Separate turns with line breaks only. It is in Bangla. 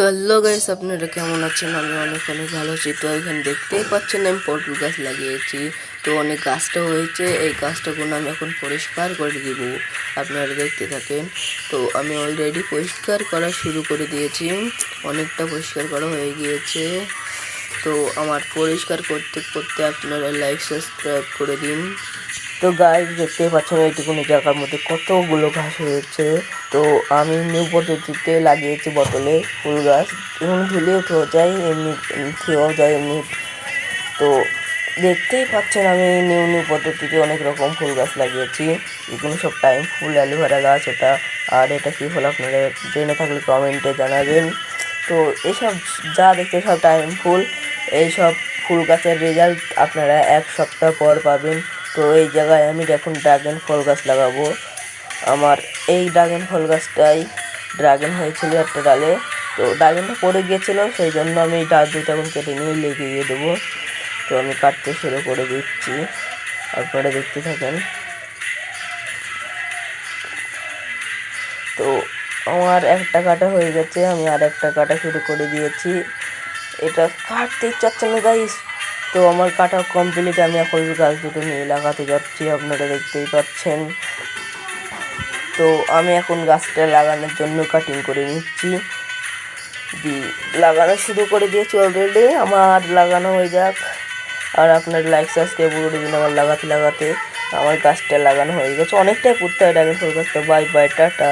তো হ্যালো গাইস, আপনারা কেমন আছেন? আমি অনেক অনেক ভালো আছি। তো এখানে দেখতেই পাচ্ছেন আমি পটল গাছ লাগিয়েছি। তো অনেক গাছটা হয়েছে, এই গাছটাগুলো আমি এখন পরিষ্কার করে দিব, আপনারা দেখতে থাকেন। তো আমি অলরেডি পরিষ্কার করা শুরু করে দিয়েছি, অনেকটা পরিষ্কার করা হয়ে গিয়েছে। তো আমার পরিষ্কার করতে করতে আপনারা লাইক সাবস্ক্রাইব করে দিন। তো গাছ দেখতেই পাচ্ছেন এইটুকুনি জায়গার মধ্যে কতগুলো ঘাস হয়েছে। তো আমি নিউ পদ্ধতিতে লাগিয়েছি বোতলে ফুল গাছ, এমনি ধুলেও উঠেও যায়, এমনি খেয়েও যায় এমনি। তো দেখতেই পাচ্ছেন আমি নিউ নিউ পদ্ধতিতে অনেক রকম ফুল গাছ লাগিয়েছি। এগুলো সব টাইম ফুল, অ্যালোভেরা গাছ এটা। আর এটা কী ফুল আপনারা জেনে থাকলে কমেন্টে জানাবেন। তো এসব যা দেখতে সব টাইম ফুল। এইসব ফুল গাছের রেজাল্ট আপনারা 1 সপ্তাহ পর পাবেন। তো এই জায়গায় আমি এখন ড্রাগন ফল গাছ লাগাবো। আমার এই ড্রাগন ফল গাছটাই ড্রাগন হয়েছিল একটা ডালে। তো ড্রাগনটা পড়ে গিয়েছিল, সেই জন্য আমি এই ডাল দুটো এখন কেটে নিয়ে লেগিয়ে দেবো। তো আমি কাটতে শুরু করে দিচ্ছি, আপনারা দেখতে থাকেন। তো আমার একটা কাটা হয়ে গেছে, আমি আর একটা কাটা শুরু করে দিয়েছি। এটা কাটতে চাচ্ছে না গাইস। তো আমার কাটা কমপ্লিট, আমি এখন গাছ দুটো নিয়ে লাগাতে যাচ্ছি, আপনারা দেখতেই পাচ্ছেন। তো আমি এখন গাছটা লাগানোর জন্য কাটিং করে নিচ্ছি, লাগানো শুরু করে দিয়েছি অলরেডি। আমার লাগানো হয়ে যাক, আর আপনার লাইক সাবস্ক্রাইব করে দিন। আমার লাগাতে লাগাতে আমার গাছটা লাগানো হয়ে গেছে, অনেকটাই করতে হয় ড্রাগন ফল গাছটা। Bye bye, tata.